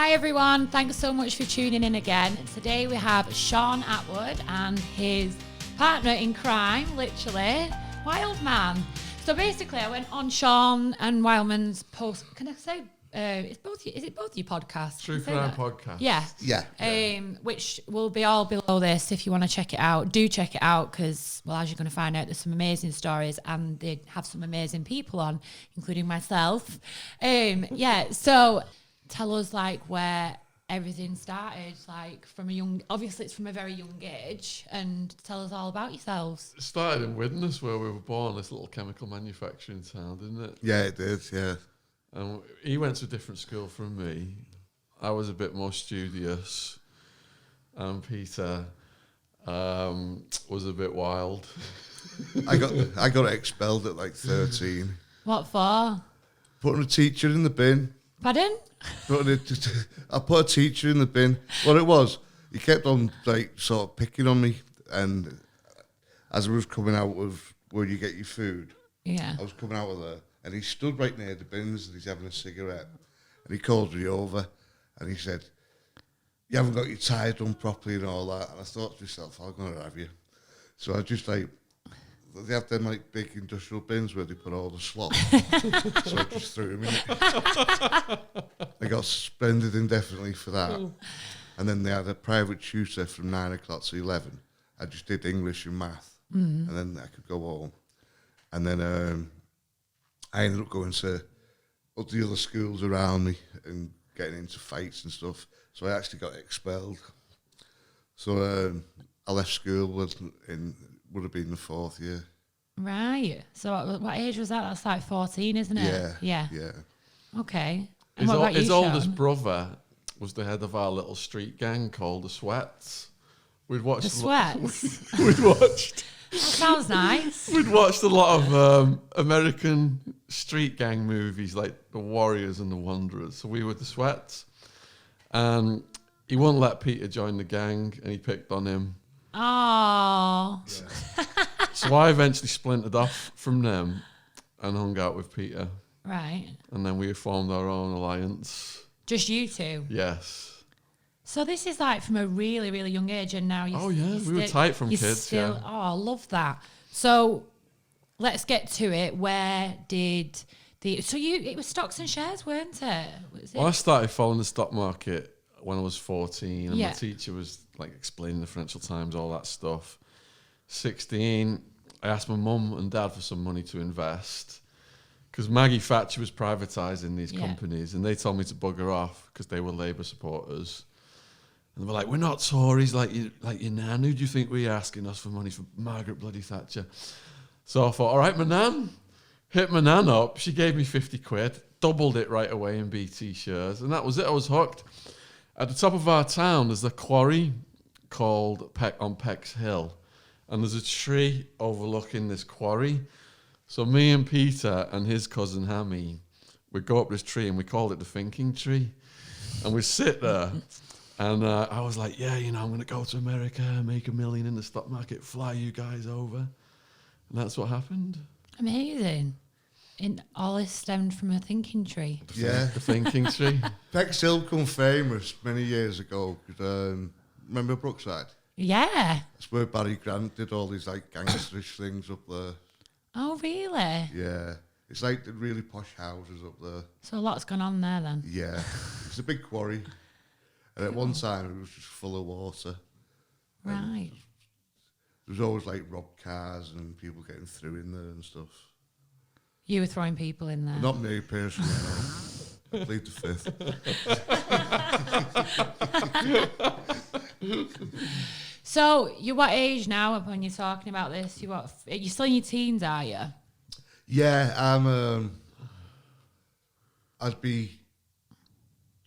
Hi everyone, thanks so much for tuning in again. Today we have Shaun Attwood and his partner in crime, literally, Wildman. So basically I went on Shaun and Wildman's post, can I say, is it both your podcasts? True Crime Podcast. Yeah. Which will be all below this if you want to check it out. Do check it out because, well, as you're going to find out, there's some amazing stories and they have some amazing people on, including myself. So tell us like where everything started, like from a young, obviously it's from a very young age, and tell us all about yourselves. It started in Widnes where we were born, this little chemical manufacturing town, didn't it? Yeah, it did, yeah. And he went to a different school from me. I was a bit more studious. And Peter was a bit wild. I got expelled at like 13. What for? Putting a teacher in the bin. Pardon? I put a teacher in the bin. What it was, he kept on like sort of picking on me, and as I was coming out of where you get your food, Yeah. I was coming out of there, and he stood right near the bins and he's having a cigarette, and he called me over, and he said, "You haven't got your tie done properly and all that." And I thought to myself, "I'm gonna have you." So I just like, they have them like big industrial bins where they put all the slop. So I just threw him in it. I got suspended indefinitely for that. And then they had a private tutor from 9 o'clock to 11. I just did English and math. And then I could go home. And then I ended up going to all the other schools around me and getting into fights and stuff. So I actually got expelled. So I left school would have been the 4th year. Right. So what age was that? That's like 14, isn't it? Yeah. Okay. And His Shaun? oldest brother was the head of our little street gang called the Sweats. We'd watched The Sweats? That sounds nice. We'd watched a lot of American street gang movies like The Warriors and The Wanderers. So we were the Sweats. And he wouldn't let Peter join the gang, and he picked on him. Oh. Yeah. So I eventually splintered off from them and hung out with Peter. Right. And then we formed our own alliance. Just you two? Yes. So this is like from a really, really young age, and now we were tight from kids. Oh, I love that. So let's get to it. Where did it was stocks and shares, weren't it? Well, I started following the stock market when I was 14, and Yeah. my teacher was like explaining the Financial Times, all that stuff. 16, I asked my mum and dad for some money to invest because Maggie Thatcher was privatising these companies, and they told me to bugger off because they were Labour supporters. And they were like, "We're not Tories like your nan. Who do you think we're asking us for money for Margaret bloody Thatcher?" So I thought, all right, my nan. Hit my nan up. She gave me 50 quid, doubled it right away in BT shares, and that was it. I was hooked. At the top of our town, there's a quarry called on Peck's Hill, and there's a tree overlooking this quarry. So me and Peter and his cousin Hammy would go up this tree, and we called it the thinking tree. And we'd sit there, and I was like, yeah, I'm going to go to America, make $1 million in the stock market, fly you guys over. And that's what happened. Amazing. And all this stemmed from a thinking tree. Yeah. The thinking tree. Peck's Hill became famous many years ago. Remember Brookside? Yeah. That's where Barry Grant did all these like gangsterish things up there. Oh, really? Yeah. It's like the really posh houses up there. So a lot's gone on there then. Yeah. It's a big quarry. And at one time it was just full of water. Right. There was always like robbed cars and people getting through in there and stuff. You were throwing people in there. Not me personally, no. I plead the fifth. So you're what age now when you're talking about this? You're still in your teens, are you? Yeah, I'd be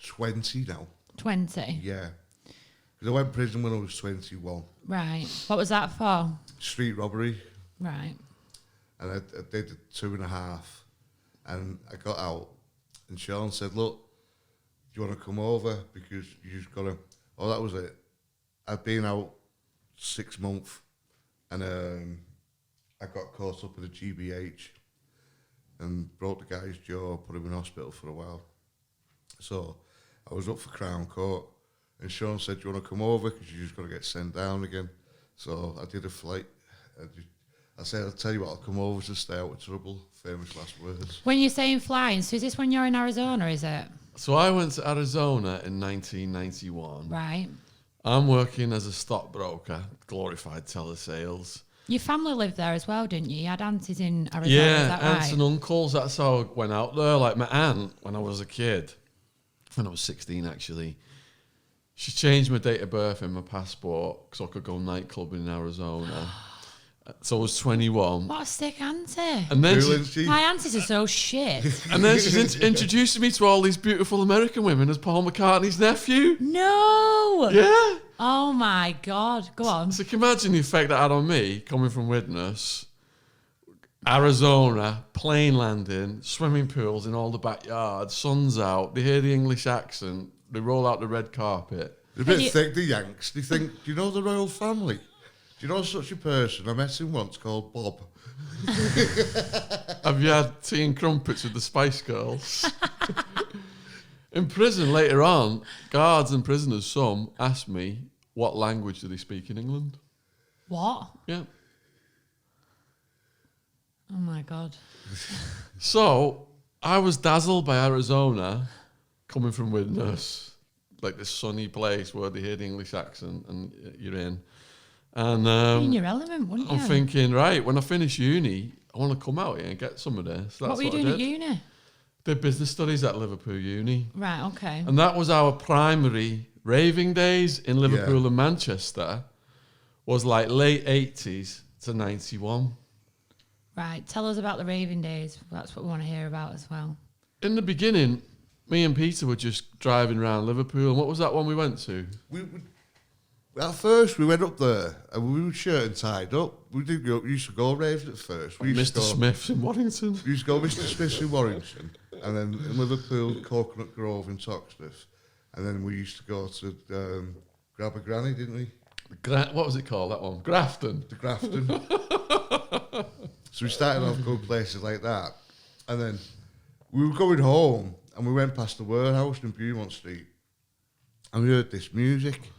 20 now. 20? Yeah. Because I went to prison when I was 21. Right. What was that for? Street robbery. Right. And I did 2.5. And I got out. And Shaun said, "Look, do you want to come over? Because you just got to..." Oh, that was it. I'd been out 6 months. And I got caught up with a GBH. And broke the guy's jaw, put him in hospital for a while. So I was up for Crown Court, and Shaun said, "Do you want to come over? Because you're just going to get sent down again." So I did a flight. I said, "I'll tell you what, I'll come over to stay out of trouble." Famous last words. When you're saying flying, so is this when you're in Arizona, is it? So I went to Arizona in 1991. Right. I'm working as a stockbroker, glorified telesales. Your family lived there as well, didn't you? You had aunties in Arizona, is Yeah, that aunts right? and uncles. That's how I went out there. Like my aunt, when I was a kid, when I was 16 actually, she changed my date of birth in my passport so I could go nightclubbing in Arizona. So I was 21. What a sick auntie. And then My aunties are so shit. and then she's introducing me to all these beautiful American women as Paul McCartney's nephew. No. Yeah. Oh my God. Go on. So can you imagine the effect that had on me coming from Widnes, Arizona, plane landing, swimming pools in all the backyards, sun's out, they hear the English accent, they roll out the red carpet. They're a bit thick, the Yanks. They think, "Do you know the royal family? Do you know such a person? I met him once called Bob." Have you had tea and crumpets with the Spice Girls? In prison later on, guards and prisoners, some, asked me, what language do they speak in England? What? Yeah. Oh my God. So I was dazzled by Arizona, coming from Widnes, like this sunny place where they hear the English accent and you're in. And In your element, wouldn't you? I'm thinking, right, when I finish uni, I want to come out here and get some of this. What were you doing at uni? Did business studies at Liverpool Uni. Right, okay. And that was our primary raving days in Liverpool and Manchester, was like late 80s to 91. Right, tell us about the raving days. That's what we want to hear about as well. In the beginning, me and Peter were just driving around Liverpool. And what was that one we went to? At first, we went up there and we were shirt and tied up. We used to go raving at first. We used Mr. Smith's in Waddington. We used to go Mr. Smith's in Warrington, and then in Liverpool, Coconut Grove in Toxteth. And then we used to go to Grab a Granny, didn't we? What was it called, that one? Grafton. The Grafton. So we started off going places like that. And then we were going home, and we went past the warehouse in Beaumont Street, and we heard this music.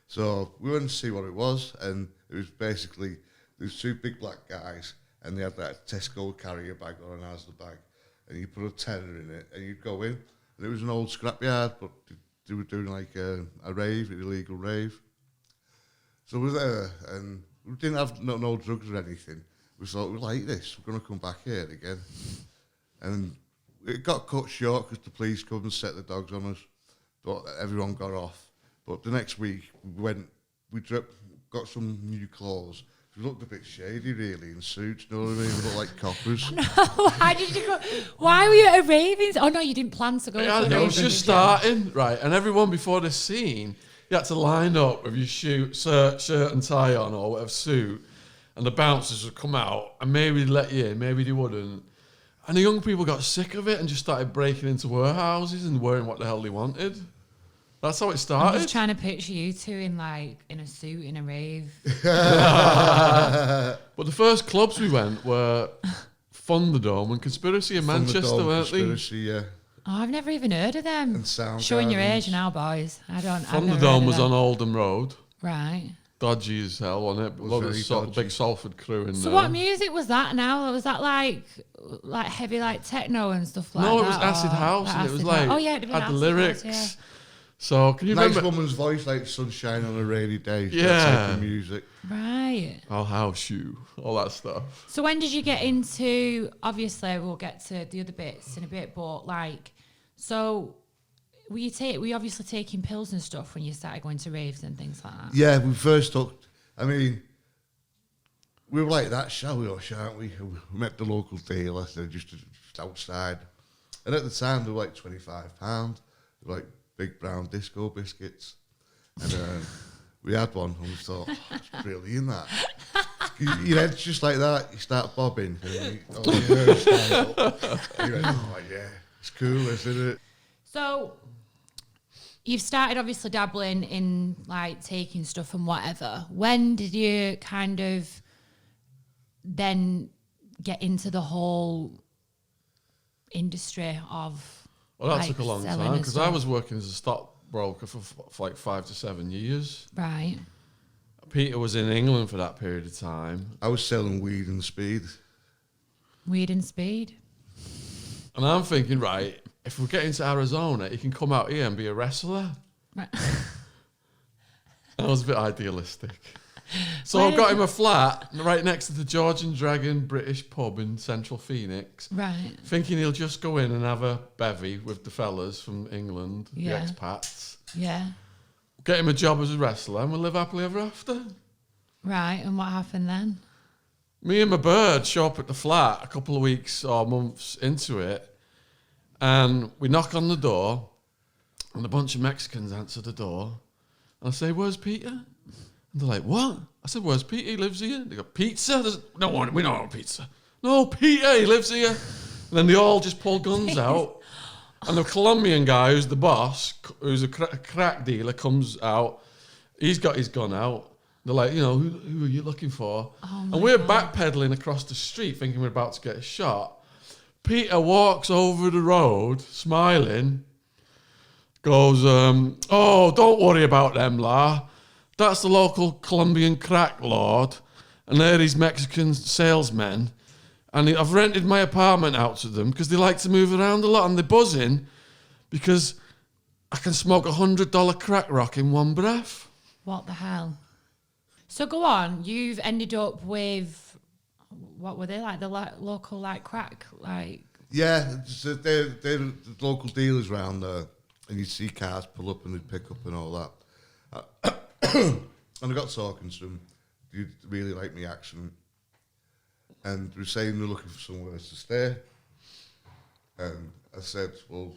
So we went to see what it was, and it was basically, there was two big black guys, and they had that Tesco carrier bag or an Asda bag, and you put a tenner in it, and you'd go in, and it was an old scrapyard, but they were doing like a rave, an illegal rave. So we were there, and we didn't have no drugs or anything. We thought, we like this, we're going to come back here again. And it got cut short because the police come and set the dogs on us, but everyone got off. But the next week, we got some new clothes. We looked a bit shady, really, in suits, you know what I mean? We looked like coppers. No, why did you go? Why were you at a ravings? Oh, no, you didn't plan to go to a It was just starting, right? And everyone before this scene, you had to line up with your shirt and tie on or whatever suit, and the bouncers would come out, and maybe they'd let you in, maybe they wouldn't. And the young people got sick of it and just started breaking into warehouses and wearing what the hell they wanted. That's how it started. I'm just trying to picture you two in a suit in a rave. But the first clubs we went were Thunderdome and Conspiracy in Manchester, weren't they? Conspiracy, yeah. Oh, I've never even heard of them. And Sound Showing your Gardens. age now, boys. I've never heard Thunderdome of was them. on Oldham Road. Right. Dodgy as hell, wasn't it? A lot of very the big Salford crew in So there. what music was that now? Was that like heavy like techno and stuff like that? No, it was acid house, and it was like oh yeah, it had the acid lyrics. house, So can you Nice remember? woman's voice, like sunshine on a rainy day. Yeah. That type of music. yeah. Right. I'll house you, all that stuff. So when did you get into? Obviously, we'll get to the other bits in a bit, but were you obviously taking pills and stuff when you started going to raves and things like that? Yeah, we first took, we were like that, shall we or shan't we? We met the local dealer, they're just outside. And at the time, they were like £25. They were like big brown disco biscuits. And we had one, and we thought, that's brilliant, that. Your head's just like that, you start bobbing, and you hairstyle. You went, oh yeah, it's cool, isn't it? So you've started obviously dabbling in like taking stuff and whatever. When did you kind of then get into the whole industry of Well, that like, took a long selling time and because I stuff? was working as a stockbroker for like 5 to 7 years. Right. Peter was in England for that period of time. I was selling weed and speed. Weed and speed. And I'm thinking, right, if we get into Arizona, he can come out here and be a wrestler. Right. That was a bit idealistic. So I got him a flat right next to the Georgian Dragon British pub in central Phoenix. Right. Thinking he'll just go in and have a bevy with the fellas from England, Yeah. the expats. Yeah. Get him a job as a wrestler and we'll live happily ever after. Right. And what happened then? Me and my bird show up at the flat a couple of weeks or months into it, and we knock on the door, and a bunch of Mexicans answer the door. And I say, "Where's Peter?" And they're like, "What?" I said, "Where's Peter? He lives here." They go, "Pizza?" No one, we don't want pizza. No, Peter, he lives here. And then they all just pull guns out. And the Colombian guy, who's the boss, who's a crack dealer, comes out. He's got his gun out. They're like, who are you looking for? Oh and we're backpedaling across the street thinking we're about to get shot. Peter walks over the road, smiling, goes, "Oh, don't worry about them, la. That's the local Colombian crack lord, and they're these Mexican salesmen. And I've rented my apartment out to them because they like to move around a lot, and they're buzzing because I can smoke $100 crack rock in one breath." What the hell? So go on. You've ended up with, what were they like? The local like crack like. Yeah, so they're the local dealers around there, and you'd see cars pull up and they'd pick up and all that. And I got talking to them. They really liked my accent, and they were saying they're looking for somewhere to stay. And I said, "Well,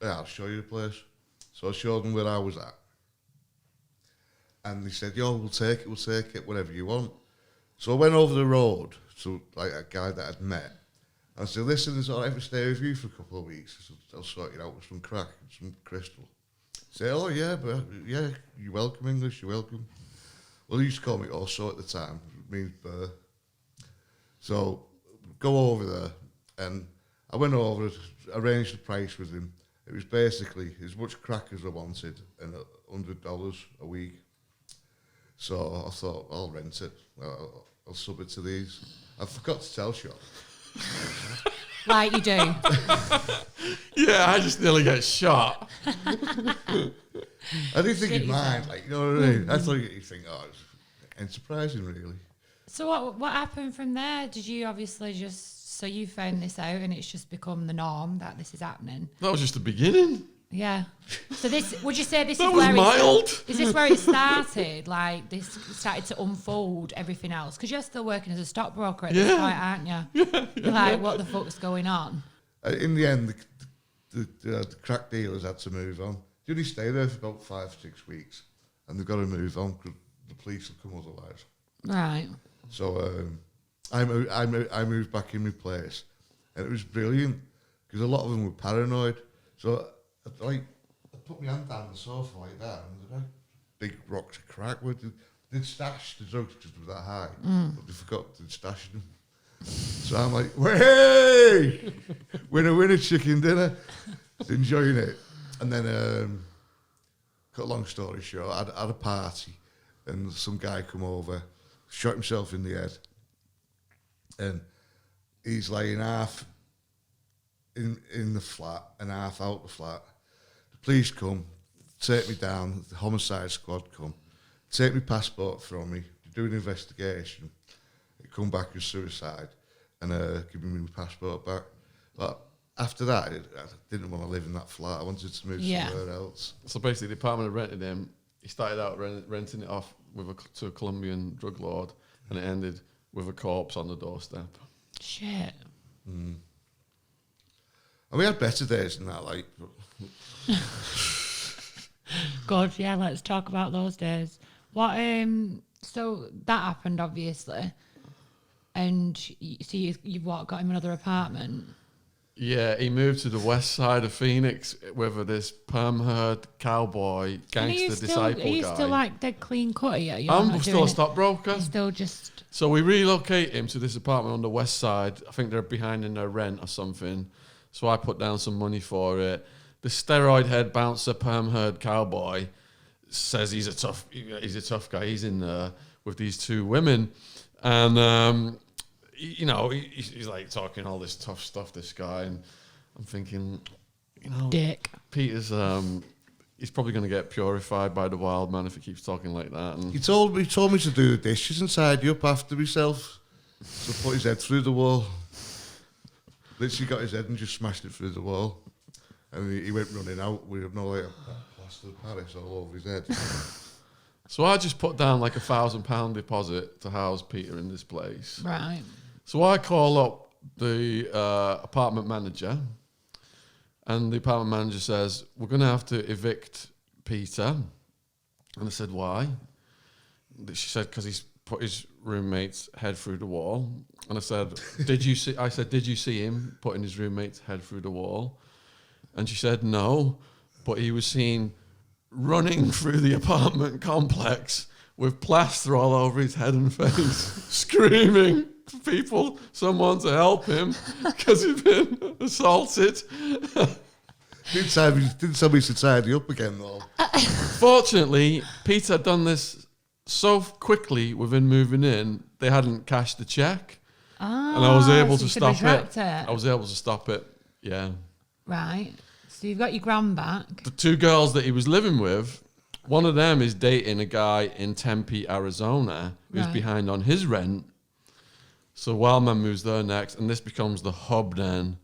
yeah, I'll show you the place." So I showed them where I was at. And they said, "Yo, we'll take it, whatever you want." So I went over the road to like a guy that I'd met. And I said, "Listen, is it all right if I stay with you for a couple of weeks? I said, I'll sort you out with some crack and some crystal." He said, "Oh yeah, but yeah, you're welcome, English, you're welcome." Well, he used to call me also at the time. It means Burr. So go over there, and I went over, arranged the price with him. It was basically as much crack as I wanted and $100 a week. So I thought, I'll rent it. I'll sub it to these. I forgot to tell Shaun. Like you do. Yeah, I just nearly get shot. I didn't think he'd mind, like, you know what I mean? I thought you'd think, it's unsurprising, really. So what happened from there? Did you obviously so you found this out and it's just become the norm that this is happening? That was just the beginning. Yeah. So would you say this That is was where mild. Is this where it started? Like this started to unfold everything else? Because you're still working as a stockbroker at this point, aren't you? You're like, what the fuck's going on? In the end, the crack dealers had to move on. They only stay there for about 5-6 weeks, and they've got to move on because the police will come otherwise. Right. So I moved back in my place, and it was brilliant because a lot of them were paranoid. So I put my hand down the sofa like that, and there were big rocks of crack. They'd stashed the drugs because they were that high, but they forgot to stash them. So I'm like, "Hey, winner, chicken dinner," enjoying it. And then, cut a long story short, I had a party, and some guy come over, shot himself in the head, and he's laying half in the flat and half out the flat. The police come, take me down, the homicide squad come, take my passport from me, do an investigation, it come back as suicide, and give me my passport back. But after that, I didn't want to live in that flat. I wanted to move somewhere else. So basically, the apartment had rented him. He started out renting it off to a Colombian drug lord, and it ended with a corpse on the doorstep. Shit. Mm. And we had better days than that, like. God, yeah, let's talk about those days. What? So that happened, obviously, and so you've got him another apartment. Yeah, he moved to the west side of Phoenix with this perm-haired cowboy gangster disciple guy. Are you still like dead clean cut here? I'm still a stockbroker. You're still just. So we relocate him to this apartment on the west side. I think they're behind in their rent or something. So I put down some money for it. The steroid head bouncer, perm herd cowboy says he's a tough guy. He's in there with these two women, and he's like talking all this tough stuff. This guy, and I'm thinking, Dick. Peter's he's probably going to get purified by the Wildman if he keeps talking like that. And He told me to do the dishes and tidy up after myself. So put his head through the wall. Literally got his head and just smashed it through the wall. And he went running out with a plaster of Paris all over his head. so I just put down like £1,000 deposit to house Peter in this place. Right. So I call up the apartment manager, and the apartment manager says, we're going to have to evict Peter. And I said, why? She said, because he's put his roommate's head through the wall. And I said, did you see him putting his roommate's head through the wall? And she said, no, but he was seen running through the apartment complex with plaster all over his head and face, screaming for someone to help him because he'd been assaulted. Didn't tell me to tidy up again, though. Fortunately, Peter had done this so quickly within moving in, they hadn't cashed the check. And I was able to stop it. I was able to stop it, yeah. Right. So you've got your grand back. The two girls that he was living with, one of them is dating a guy in Tempe, Arizona, who's behind on his rent. So Wildman moves there next, and this becomes the hub then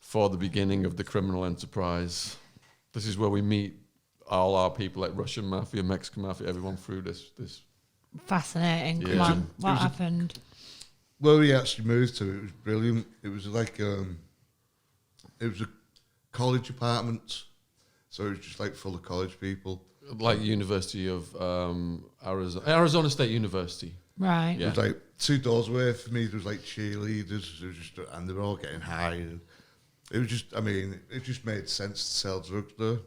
for the beginning of the criminal enterprise. This is where we meet all our people, like Russian mafia, Mexican mafia, everyone through this. Fascinating. Yeah. Come on. What happened? Where we actually moved to, it was brilliant. It was like it was a college apartment, so it was just like full of college people. Like University of Arizona State University. Right. Yeah. It was like 2 doors away from me. There was like cheerleaders, and they were all getting high. And it was just, it just made sense to sell drugs there.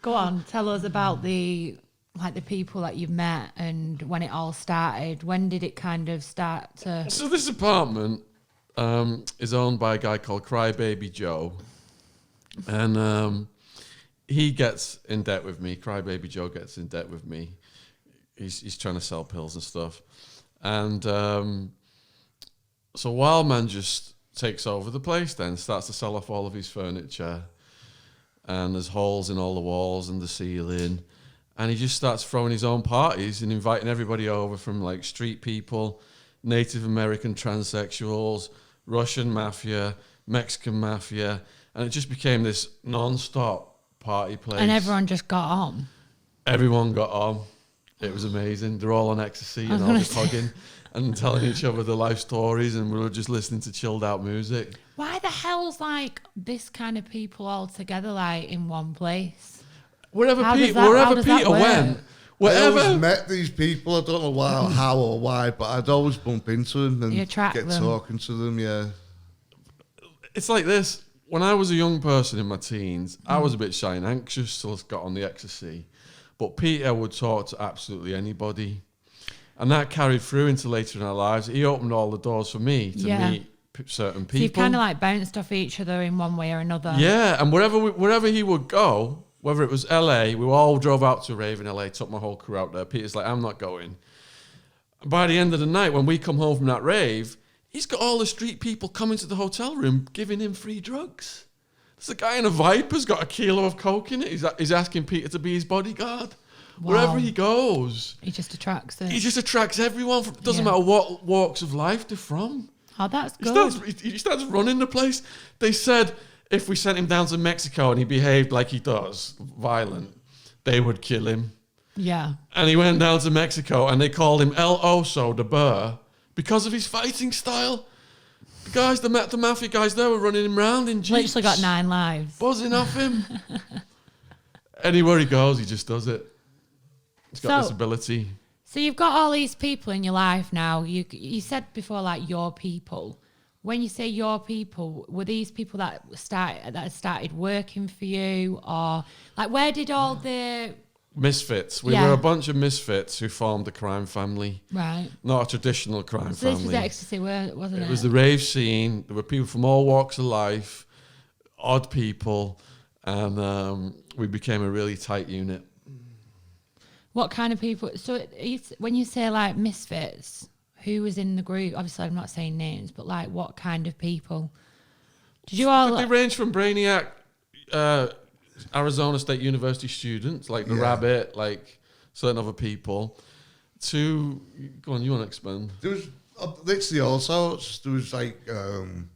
Go on, tell us about the people that you've met and when it all started. When did it kind of start to... So this apartment is owned by a guy called Crybaby Joe. And he gets in debt with me. Crybaby Joe gets in debt with me. He's trying to sell pills and stuff. And so Wildman just takes over the place then, starts to sell off all of his furniture. And there's holes in all the walls and the ceiling. And he just starts throwing his own parties and inviting everybody over from like street people, Native American transsexuals, Russian mafia, Mexican mafia. And it just became this non-stop party place. And everyone just got on. Everyone got on. It was amazing. They're all on ecstasy and all just hugging and telling each other their life stories, and we were just listening to chilled out music. Why the hell's like this kind of people all together like in one place? Wherever Peter went, I always met these people. I don't know how or why, but I'd always bump into them and get talking to them. Yeah, it's like this. When I was a young person in my teens, I was a bit shy and anxious till I got on the ecstasy. But Peter would talk to absolutely anybody. And that carried through into later in our lives. He opened all the doors for me to meet certain people. So you've kind of like bounced off each other in one way or another. Yeah, and wherever he would go, whether it was LA, we all drove out to a rave in LA, took my whole crew out there. Peter's like, I'm not going. By the end of the night, when we come home from that rave, he's got all the street people coming to the hotel room, giving him free drugs. There's a guy in a Viper's got a kilo of coke in it. He's asking Peter to be his bodyguard. Wow. Wherever he goes. He just attracts it. He just attracts everyone. Doesn't matter what walks of life they're from. Oh, that's good. He starts running the place. They said if we sent him down to Mexico and he behaved like he does, violent, they would kill him. Yeah. And he went down to Mexico and they called him El Oso, the Burr, because of his fighting style. The guys, the mafia guys there were running him around in jeeps. Literally got 9 lives. Buzzing off him. Anywhere he goes, he just does it. He's got this ability. So you've got all these people in your life now. You said before, like, your people. When you say your people, were these people that started working for you, or like where did all the misfits. We Yeah. were a bunch of misfits who formed a crime family. Right. Not a traditional crime So family. this was Ecstasy, wasn't it? It was the rave scene. There were people from all walks of life, odd people, and we became a really tight unit. What kind of people? So when you say like misfits, who was in the group? Obviously, I'm not saying names, but like what kind of people? Did you all? They range from Brainiac, Arizona State University students, like the Rabbit, like certain other people, to... Go on, you want to expand? There was literally all sorts. There was like from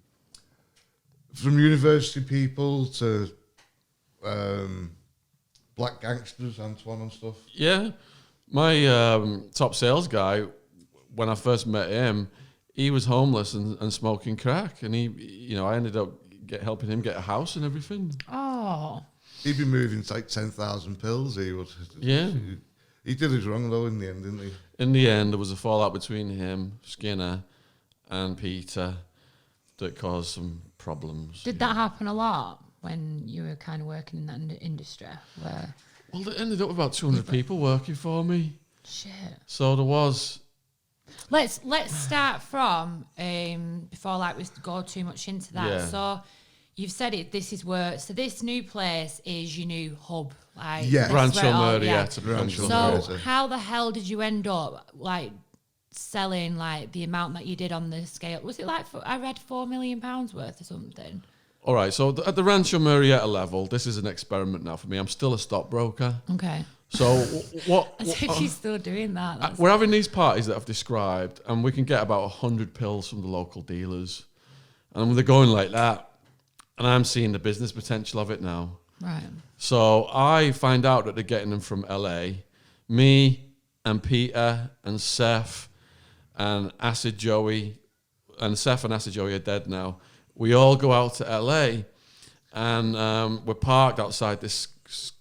university people to black gangsters, Antoine and stuff. Yeah. My top sales guy, when I first met him, he was homeless and smoking crack. And I ended up helping him get a house and everything. Oh. He'd be moving like 10,000 pills. He would. Yeah. He did his wrong though in the end, didn't he? In the end, there was a fallout between him, Skinner, and Peter that caused some problems. Did that happen a lot when you were kind of working in that industry? Well, it ended up with about 200 people working for me. Shit. So there was... Let's start from before like we go too much into that. Yeah. So you've said it. This is where. So this new place is your new hub. Like Yeah. this is Rancho where it all- Murrieta. Rancho So Murrieta. how the hell did you end up like selling like the amount that you did on the scale? Was it like I read £4 million worth or something? All right, so at the Rancho Murrieta level, this is an experiment now for me. I'm still a stockbroker. Okay. So what... As if she's still doing that. That's- we're having these parties that I've described, and we can get about 100 pills from the local dealers. And they're going like that. And I'm seeing the business potential of it now. Right. So I find out that they're getting them from LA. Me and Peter and Seth and Acid Joey, and Seth and Acid Joey are dead now. We all go out to LA, and we're parked outside this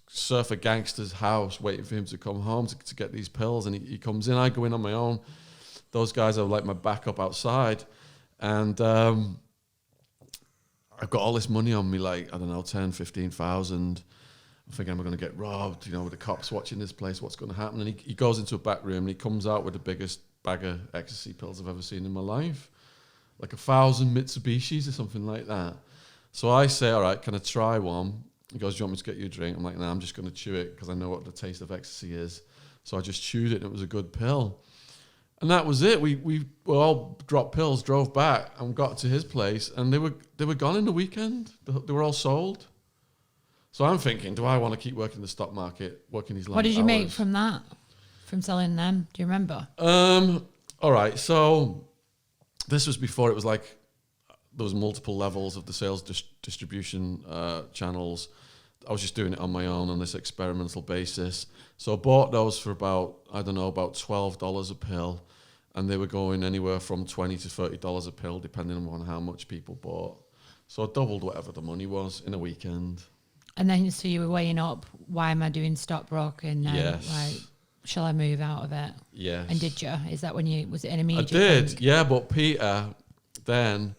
surfer gangster's house waiting for him to come home to get these pills. And he comes in, I go in on my own. Those guys are like my backup outside. And I've got all this money on me, like, I don't know, 10, 15,000. I'm thinking, am I going to get robbed? With the cops watching this place, what's going to happen? And he goes into a back room and he comes out with the biggest bag of ecstasy pills I've ever seen in my life. Like 1,000 Mitsubishis or something like that. So I say, all right, can I try one? He goes, do you want me to get you a drink? I'm like, nah, I'm just going to chew it because I know what the taste of ecstasy is. So I just chewed it and it was a good pill. And that was it. We all dropped pills, drove back and got to his place, and they were gone in the weekend. They were all sold. So I'm thinking, do I want to keep working the stock market, working these long What did you hours? make from that? From selling them? Do you remember? All right. So this was before it was like there was multiple levels of the sales distribution channels. I was just doing it on my own on this experimental basis. So I bought those for about $12 a pill, and they were going anywhere from $20 to $30 a pill, depending on how much people bought. So I doubled whatever the money was in a weekend. And then so you were weighing up, why am I doing stockbroking now? Yes. Like, shall I move out of it? Yes. And did you? Is that when was it an I immediate did, thing? yeah. But Peter, then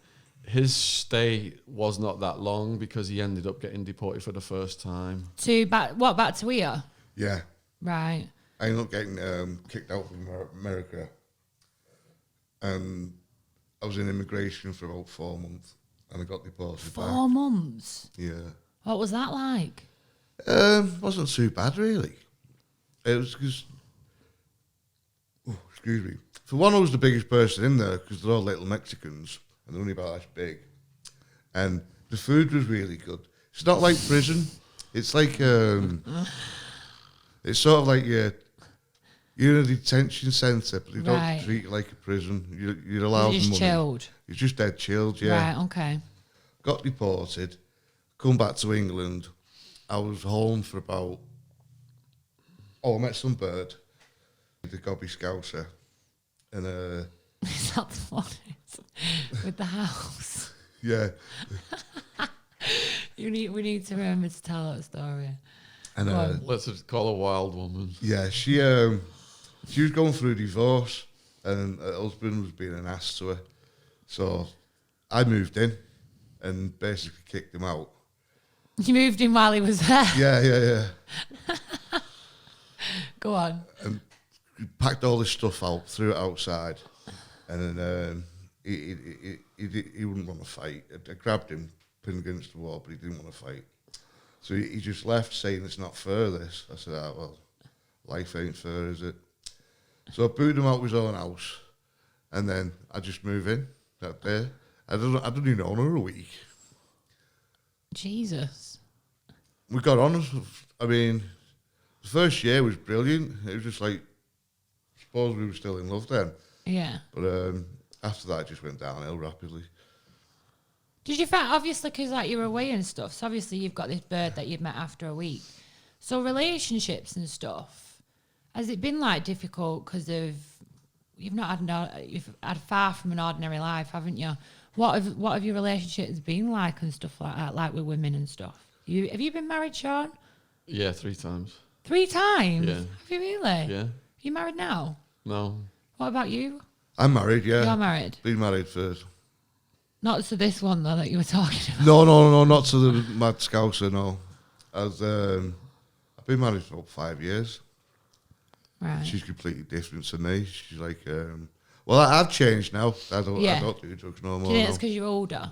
his stay was not that long because he ended up getting deported for the first time. Back to here? Yeah. Right. I ended up getting kicked out from America. And I was in immigration for about 4 months. And I got deported back. 4 months? Yeah. What was that like? Wasn't too bad, really. It was because... Oh, excuse me. For one, I was the biggest person in there because they're all little Mexicans. And they're only about this big. And the food was really good. It's not like prison. It's like... it's sort of like you're in a detention centre, but they don't treat you like a prison. You're allowed You're just money. chilled? You're just dead chilled, yeah. Right, okay. Got deported, come back to England. I was home for about... I met some bird, the Gobby Scouser. And, Is that the one with the house? yeah. We need to remember to tell that story. And Let's just call her Wild Woman. yeah, she was going through a divorce, and her husband was being an ass to her. So I moved in and basically kicked him out. You moved in while he was there? Yeah. Go on. And he packed all this stuff out, threw it outside, and then he wouldn't want to fight. I grabbed him, pinned against the wall, but he didn't want to fight. So he just left, saying it's not fair, this. I said, well, life ain't fair, is it? So I booted him out of his own house, and then I just moved in that day. I don't even own her a week. Jesus. We got on. I mean, the first year was brilliant. It was just like, I suppose we were still in love then. Yeah. But after that, it just went downhill rapidly. Did you find, obviously, because like you were away and stuff, so obviously you've got this bird that you've met after a week. So relationships and stuff, has it been like difficult because of, you've had far from an ordinary life, haven't you? What have your relationships been like and stuff like that, like with women and stuff? Have you been married, Shaun? Yeah, 3 times. 3 times? Yeah. Have you really? Yeah. Are you married now? No. What about you? I'm married, yeah. You're married? Been married for... Not to this one, though, that you were talking about. No, not to the mad scouser, no. I've been married for about 5 years. Right. She's completely different to me. She's like... well, I've changed now. I don't do drugs no more. Do you think it's because you're older?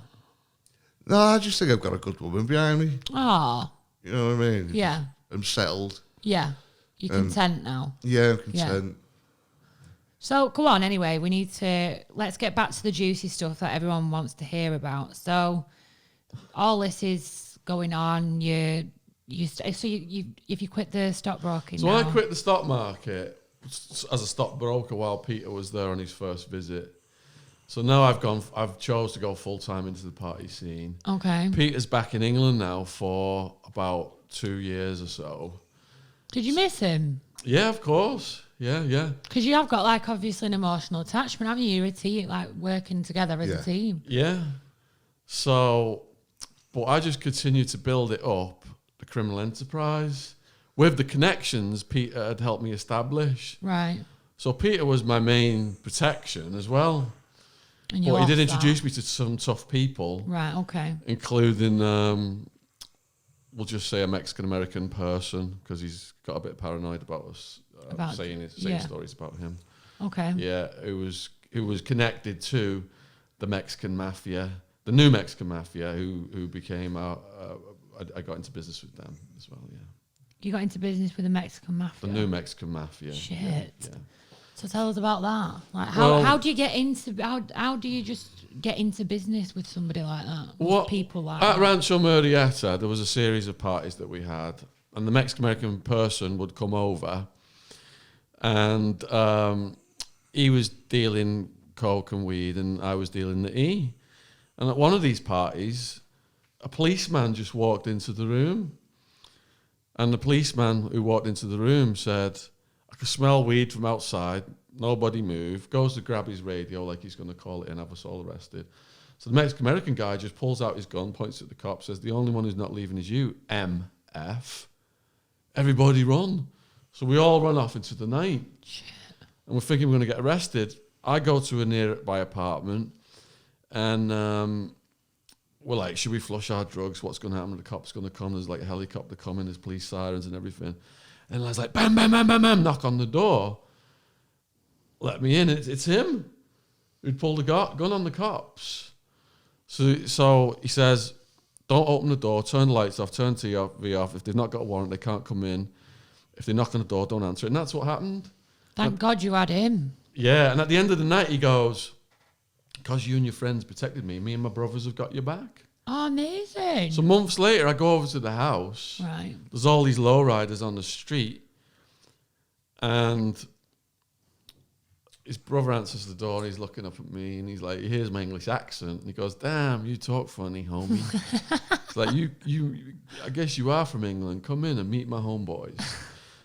No, I just think I've got a good woman behind me. Oh. You know what I mean? Yeah. I'm settled. Yeah. You're content now. Yeah, I'm content. Yeah. So, go on, anyway. Let's get back to the juicy stuff that everyone wants to hear about. So, all this is going on. If you quit the stockbroking So now. when I quit the stock market as a stockbroker while Peter was there on his first visit. So now I've chose to go full time into the party scene. Okay. Peter's back in England now for about 2 years or so. Did you miss him? Yeah, of course. Yeah. Because you have got, like, obviously an emotional attachment, haven't you? You're a team, like, working together as a team. Yeah. So, but I just continue to build it up, the criminal enterprise, with the connections Peter had helped me establish. Right. So Peter was my main protection as well. And But he did introduce me to some tough people. Right, okay. Including, we'll just say a Mexican-American person, because he's got a bit paranoid about us saying stories about him. Okay. Yeah, who was connected to the Mexican mafia, the new Mexican mafia, who became I got into business with them as well, yeah. You got into business with the Mexican mafia? The new Mexican mafia. Shit. Yeah. So tell us about that. Like, how do you get into how do you just get into business with somebody like that? With people like at that? Rancho Murrieta, there was a series of parties that we had, and the Mexican American person would come over, and he was dealing coke and weed, and I was dealing the E. And at one of these parties, a policeman just walked into the room, and the policeman who walked into the room said, I could smell weed from outside. Nobody moved. Goes to grab his radio like he's going to call it in, have us all arrested. So the Mexican-American guy just pulls out his gun, points at the cop, says, the only one who's not leaving is you, MF. Everybody run. So we all run off into the night. Shit. And we're thinking we're going to get arrested. I go to a nearby apartment, and we're like, should we flush our drugs? What's going to happen? The cop's going to come. There's like a helicopter coming. There's police sirens and everything. And I was like, bam, bam, bam, bam, bam, knock on the door. Let me in. It's him who'd pulled a gun on the cops. So he says, don't open the door, turn the lights off, turn TV off. If they've not got a warrant, they can't come in. If they knock on the door, don't answer it. And that's what happened. Thank God you had him. Yeah, and at the end of the night, he goes, because you and your friends protected me and my brothers have got your back. Oh, amazing. So months later, I go over to the house. Right. There's all these lowriders on the street. And his brother answers the door and he's looking up at me and he's like, he hears my English accent. And he goes, damn, you talk funny, homie. It's like, you, I guess you are from England. Come in and meet my homeboys.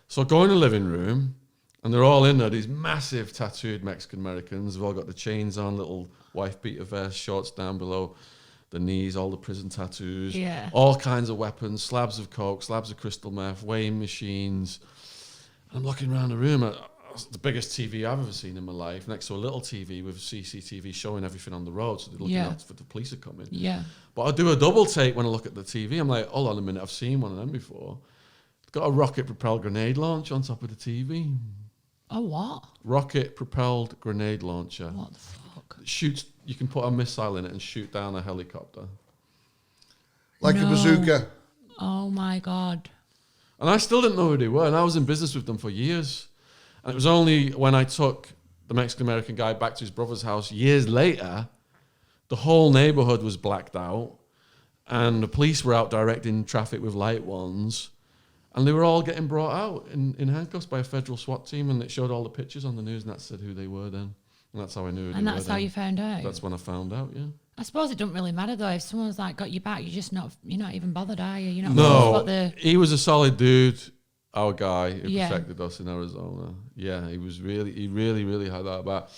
So I go in the living room and they're all in there, these massive tattooed Mexican-Americans. They've all got the chains on, little wife-beater vests, shorts down below the knees, all the prison tattoos, all kinds of weapons, slabs of coke, slabs of crystal meth, weighing machines. And I'm looking around the room. It's the biggest TV I've ever seen in my life, next to a little TV with CCTV showing everything on the road, so they're looking out for the police to come in. Yeah. But I do a double take when I look at the TV. I'm like, hold on a minute, I've seen one of them before. got a rocket-propelled grenade launcher on top of the TV. Oh, what? Rocket-propelled grenade launcher. What the fuck? Shoots. You can put a missile in it and shoot down a helicopter. Like a bazooka. Oh my God. And I still didn't know who they were, and I was in business with them for years. And it was only when I took the Mexican-American guy back to his brother's house years later, the whole neighborhood was blacked out, and the police were out directing traffic with light ones, and they were all getting brought out in handcuffs by a federal SWAT team, and it showed all the pictures on the news, and that said who they were then. And that's how I knew who they were. And that's how then. you found out? That's when I found out, yeah. I suppose it doesn't really matter though. If someone's like got you back, you're not even bothered, are you? You're not No, he was a solid dude, our guy who protected us in Arizona. Yeah, he really had that back.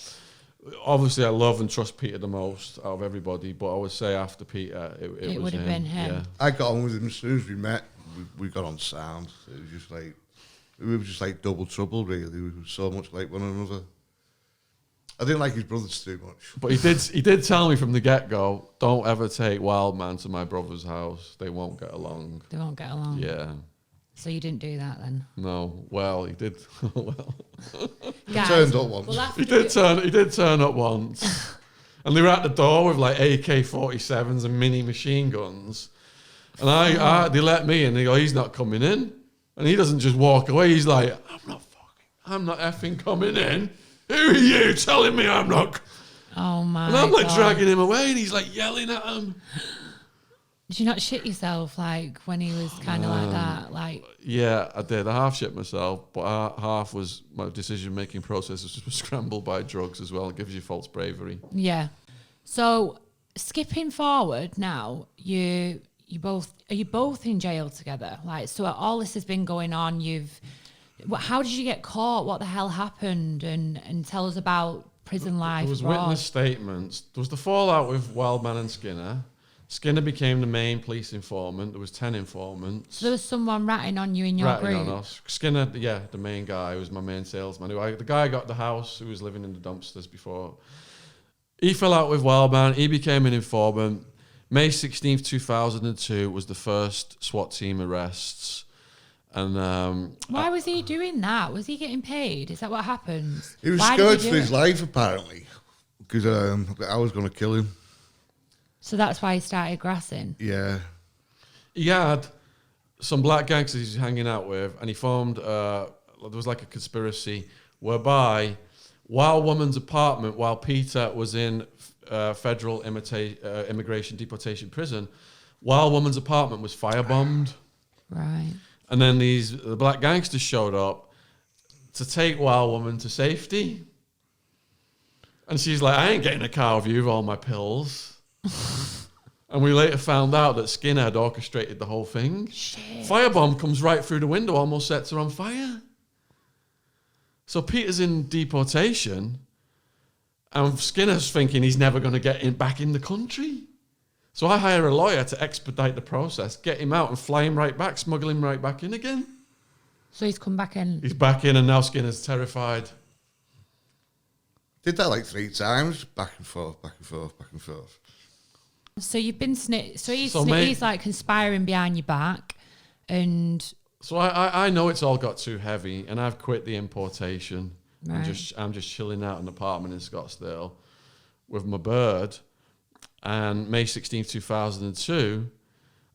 Obviously, I love and trust Peter the most out of everybody, but I would say after Peter, it would have been him. Yeah. I got on with him as soon as we met. We got on sound. It was just like, we were just like double trouble, really. We were so much like one another. I didn't like his brothers too much. But he did tell me from the get-go, don't ever take Wildman to my brother's house. They won't get along. They won't get along. Yeah. So you didn't do that then? No. Well, he did. Well, Guys, turned up once. He did turn up once. And they were at the door with like AK-47s and mini machine guns. And they let me in. They go, he's not coming in. And he doesn't just walk away. He's like, I'm not effing coming in. Who are you telling me I'm not? Oh my God. And I'm like dragging him away, and he's like yelling at him. Did you not shit yourself like when he was kind of like that? Like, yeah, I did. I half shit myself, but half was my decision-making process was scrambled by drugs as well. It gives you false bravery. Yeah. So skipping forward now, are you both in jail together? Like, so all this has been going on. How did you get caught? What the hell happened? And tell us about prison life. There was witness statements. There was the fallout with Wildman and Skinner. Skinner became the main police informant. There was 10 informants. So there was someone ratting on you in your group? Ratting on us. Skinner, the main guy, who was my main salesman. The guy got the house, who was living in the dumpsters before. He fell out with Wildman. He became an informant. May 16th, 2002 was the first SWAT team arrests. And why was he doing that? Was he getting paid? Is that what happens? He was scared for his life, apparently, because I was going to kill him. So that's why he started grassing? Yeah. He had some black gangsters he was hanging out with, and he formed, there was like a conspiracy whereby Wildwoman's apartment, while Peter was in federal immigration deportation prison, Wildwoman's apartment was firebombed. Right. And then the black gangsters showed up to take Wildwoman to safety. And she's like, I ain't getting a car with you with all my pills. And we later found out that Skinner had orchestrated the whole thing. Shit. Firebomb comes right through the window, almost sets her on fire. So Peter's in deportation, and Skinner's thinking he's never going to get back in the country. So I hire a lawyer to expedite the process, get him out and fly him right back, smuggle him right back in again. So he's come back in? He's back in, and now Skinner's terrified. Did that like 3 times, back and forth, back and forth, back and forth. So you've been he's like conspiring behind your back, and so I know it's all got too heavy, and I've quit the importation. Right. I'm just chilling out in an apartment in Scottsdale with my bird. And May 16th, 2002,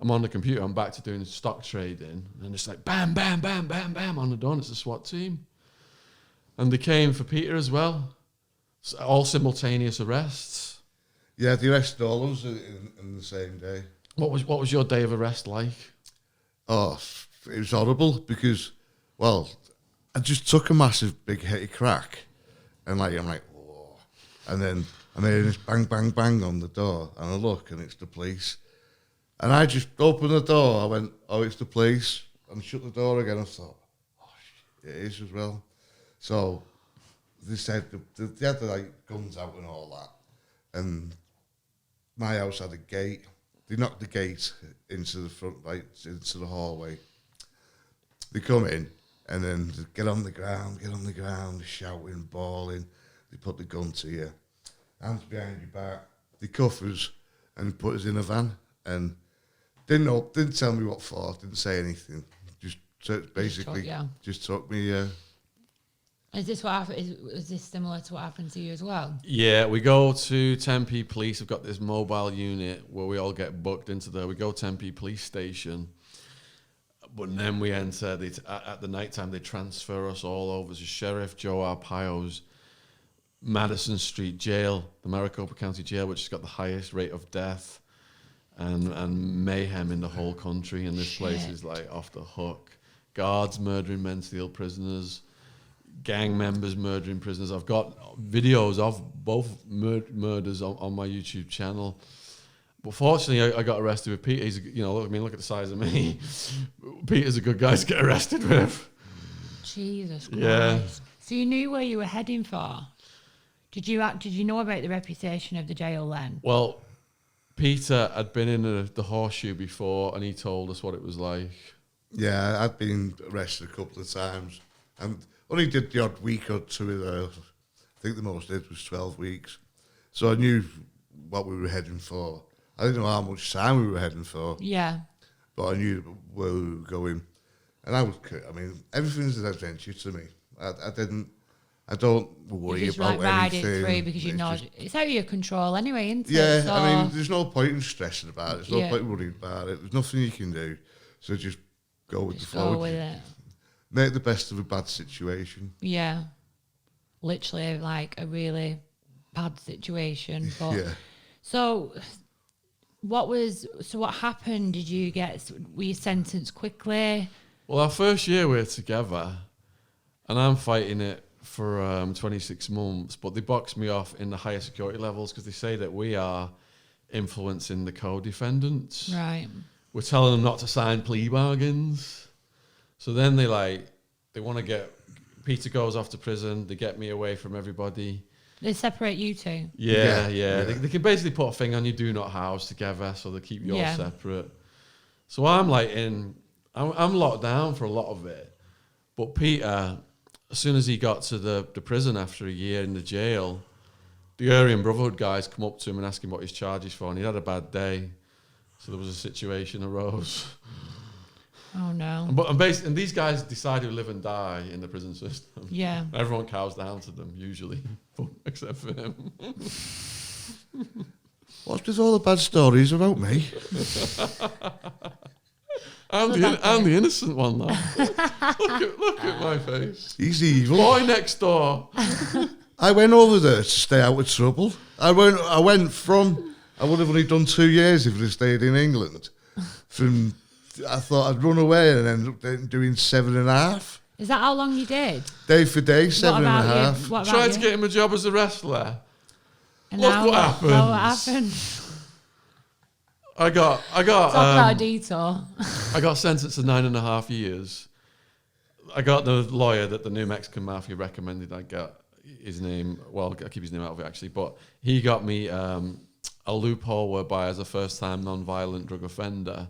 I'm on the computer. I'm back to doing stock trading, and it's like bam, bam, bam, bam, bam on the door. And it's a SWAT team, and they came for Peter as well. So all simultaneous arrests. Yeah, they arrested all of us in the same day. What was your day of arrest like? Oh, it was horrible because, well, I just took a massive big hit of crack, and I'm like, whoa. And then I made this bang, bang, bang on the door, and I look, and it's the police. And I just opened the door, I went, oh, it's the police, and shut the door again. I thought, oh, shit, it is as well. So they said, they had the like, guns out and all that, and my house had a gate. They knocked the gate into the front, like, into the hallway. They come in, and then they get on the ground, shouting, bawling. They put the gun to you. Hands behind your back. They cuff us and put us in a van, and didn't tell me what for, didn't say anything. Just basically just took me. Is this what happened? Is this similar to what happened to you as well? Yeah, we go to Tempe Police. We've got this mobile unit where we all get booked into there. We go Tempe Police Station, but then we enter. At the night time, they transfer us all over to Sheriff Joe Arpaio's Madison Street Jail, the Maricopa County Jail, which has got the highest rate of death and mayhem in the whole country. And this place is like off the hook. Guards murdering mentally ill prisoners. Gang members murdering prisoners. I've got videos of both murders on my YouTube channel. But fortunately, I got arrested with Peter. He's, look at the size of me. Peter's a good guy to get arrested with. Jesus Christ. Yeah. So you knew where you were heading for? Did you know about the reputation of the jail then? Well, Peter had been in the Horseshoe before, and he told us what it was like. Yeah, I'd been arrested a couple of times. And only did the odd week or two there. I think the most I did was 12 weeks. So I knew what we were heading for. I didn't know how much time we were heading for. Yeah. But I knew where we were going. And everything's an adventure to me. I don't worry about ride anything. it through because it's out of your control anyway, isn't it? Yeah, So there's no point in stressing about it. There's no point worrying about it. There's nothing you can do. So just go with the flow. Go with it. Make the best of a bad situation. Yeah. Literally like a really bad situation. But So what happened? Were you sentenced quickly? Well, our first year we were together, and I'm fighting it for 26 months, but they boxed me off in the higher security levels because they say that we are influencing the co-defendants. Right. We're telling them not to sign plea bargains. So then they want to get... Peter goes off to prison, they get me away from everybody. They separate you two? Yeah. They can basically put a thing on you, do not house together, so they keep you all separate. So I'm I'm locked down for a lot of it. But Peter, as soon as he got to the prison after a year in the jail, the Aryan Brotherhood guys come up to him and ask him what his charge is for, and he had a bad day. So there was a situation arose. Oh no! And these guys decide who live and die in the prison system. Yeah. Everyone cows down to them usually, except for him. What's with all the bad stories about me? I'm the innocent one, though. look at my face. He's evil. Boy next door. I went over there to stay out of trouble. I went from... I would have only done 2 years if I'd stayed in England. I thought I'd run away and end up doing 7.5. Is that how long you did? Day for day, 7.5. Tried to get him a job as a wrestler. And Look what happened. What happened? I got Talk about a detour. I got sentenced to 9.5 years. I got the lawyer that the New Mexican Mafia recommended. I got his name. Well, I keep his name out of it actually, but he got me a loophole whereby, as a first-time non-violent drug offender,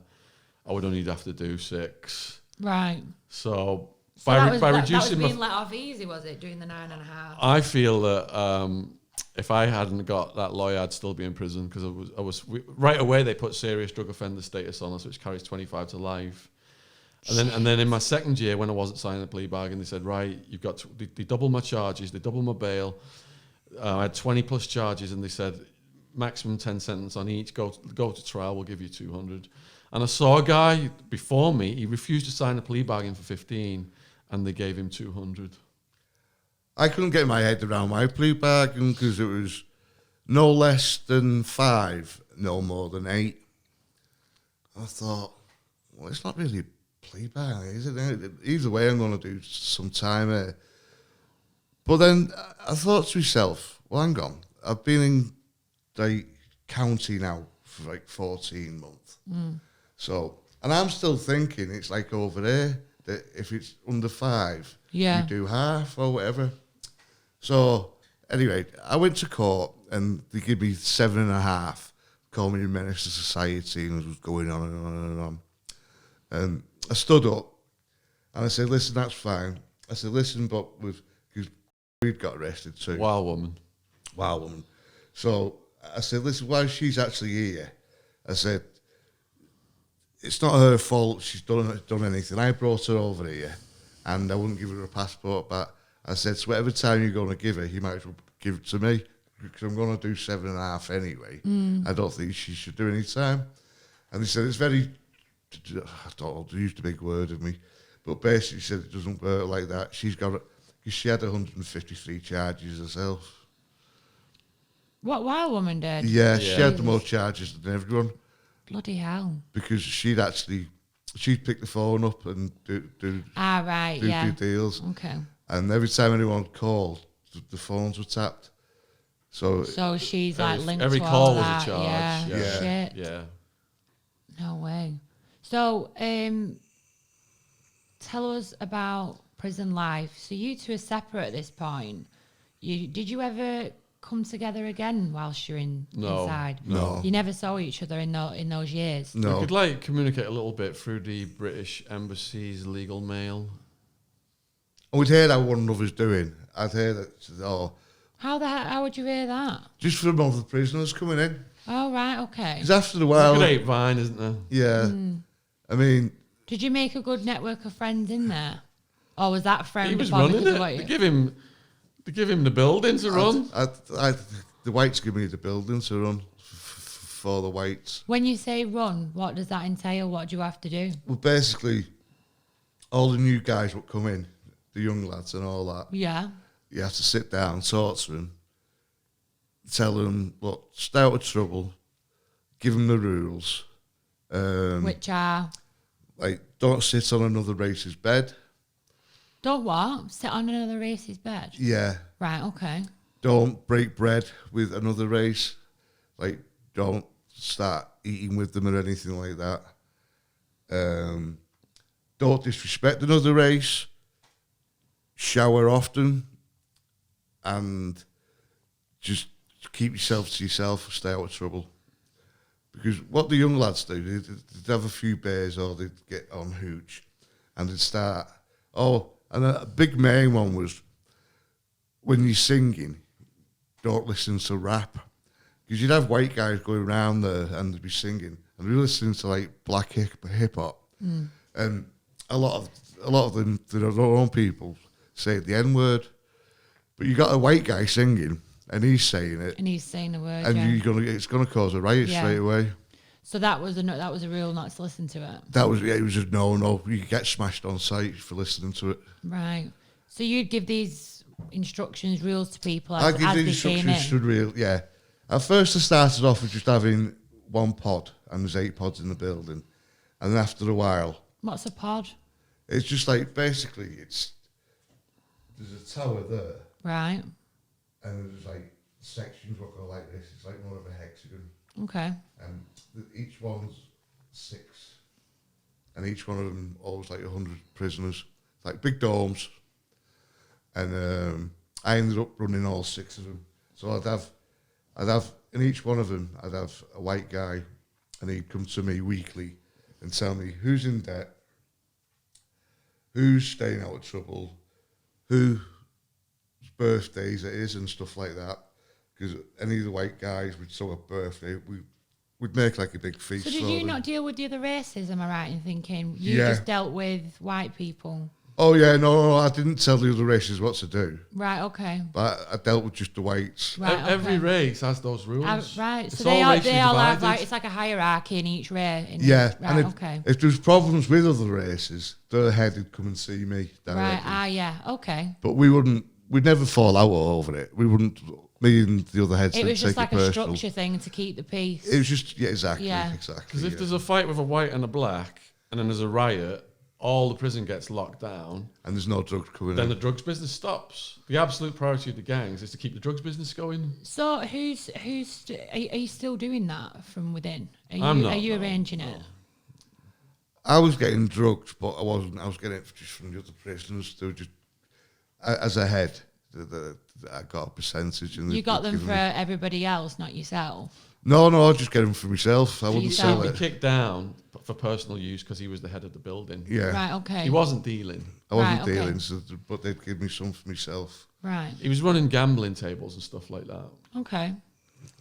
I would only have to do 6. Right. So by reducing that was being let off easy, was it? Doing the 9.5. I feel that if I hadn't got that lawyer, I'd still be in prison because right away they put serious drug offender status on us, which carries 25 to life. And then in my second year, when I wasn't signing the plea bargain, they said, right, you've got they doubled my charges, they doubled my bail. I had 20 plus charges, and they said maximum 10 sentence on each. Go to trial, we'll give you 200. And I saw a guy before me, he refused to sign a plea bargain for 15, and they gave him 200. I couldn't get my head around my plea bargain because it was no less than 5, no more than 8. I thought, well, it's not really a plea bargain, is it? Either way, I'm going to do some time here. But then I thought to myself, well, hang on, I've been in the county now for like 14 months. So, and I'm still thinking it's like over there, that if it's under 5, you do half or whatever. So, anyway, I went to court and they gave me 7.5, called me a menace to society, and it was going on and on and on. And I stood up and I said, listen, that's fine. I said, listen, but because we'd got arrested too. Wildman. So I said, listen, while she's actually here, I said, it's not her fault. She's done anything. I brought her over here, and I wouldn't give her a passport back. I said, so whatever time you're going to give her, you might as well give it to me, because I'm going to do 7.5 anyway. I don't think she should do any time. And he said, it's very, I don't know, they used a big word of me, but basically said it doesn't work like that. She's got it, because she had 153 charges herself. What, Wild Woman did? Yeah, she had the more charges than everyone. Bloody hell. Because she'd pick the phone up and do deals. Okay. And every time anyone called, the phones were tapped. So she's like linked every to call all was that. a charge. Yeah. Shit. Yeah. No way. So, tell us about prison life. So you two are separate at this point. Did you ever come together again whilst you're inside? No. You never saw each other in those years? No. We could communicate a little bit through the British Embassy's legal mail. We'd heard how one another's doing. I'd heard that, How would you hear that? just from other prisoners coming in. Oh, right, okay. Because after a while... Great vine, isn't there? Yeah. I mean... Did you make a good network of friends in there? Or was that friend He was upon running because it. of what They you... give him the building to run. The whites give me the building to run for the whites. When you say run, what does that entail? What do you have to do? Well, basically, all the new guys would come in, the young lads and all that. Yeah. You have to sit down, talk to them, tell them, look, stay out of trouble, give them the rules. Which are... Like, don't sit on another race's bed. Don't what? Sit on another race's bed? Yeah. Right, okay. Don't break bread with another race. Like, don't start eating with them or anything like that. Don't disrespect another race. Shower often. And just keep yourself to yourself, stay out of trouble. Because what the young lads do, they'd have a few beers or they'd get on hooch and they'd start... and a big main one was, when you're singing, don't listen to rap. Because you'd have white guys going around there and they'd be singing, and they'd be listening to like black hip hop. And a lot of them, their own people, say the N word. But you got a white guy singing, and he's saying it, And he's saying the word, and yeah. it's gonna cause a riot straight away. So that was a rule not to listen to it. It was a no. You could get smashed on sight for listening to it. Right. So you'd give these instructions, rules to people I as give the they came instructions in? yeah. At first I started off with just having one pod, and there's 8 pods in the building. And then after a while... What's a pod? It's just like, basically, there's a tower there. Right. And there's like sections what go like this. It's like more of a hexagon. Okay. And each one's 6. And each one of them holds like 100 prisoners. Like big domes. And I ended up running all 6 of them. So I'd have, in each one of them, I'd have a white guy, and he'd come to me weekly and tell me who's in debt, who's staying out of trouble, whose birthdays it is and stuff like that. Because any of the white guys would throw a birthday, we'd make like a big feast. So did you not deal with the other races, am I right in thinking? You just dealt with white people? Oh, yeah, no, I didn't tell the other races what to do. Right, okay. But I dealt with just the whites. Right, okay. Every race has those rules. Right, It's so they all have divided. like, it's like a hierarchy in each race. Yeah, Right, and okay. if there's problems with other races, their head would come and see me directly. Right, yeah, okay. But we'd never fall out over it. We wouldn't, me and the other heads It was would just take like it a personal. structure thing to keep the peace. It was just, exactly. Because if there's a fight with a white and a black, and then there's a riot, all the prison gets locked down. And there's no drugs coming Then in. the drugs business stops. The absolute priority of the gangs is to keep the drugs business going. So are you still doing that from within? I'm not, Are you no, arranging it? I was getting drugs, but I wasn't. I was getting it just from the other prisoners. They were just, as a head, I got a percentage. And You got them for me. everybody else, not yourself? No, I just get them for myself. I wouldn't yourself? sell He it. kicked down for personal use because he was the head of the building. Yeah. Right, okay. He wasn't dealing. I wasn't Right, okay. dealing, but they'd give me some for myself. Right, He was running gambling tables and stuff like that. okay.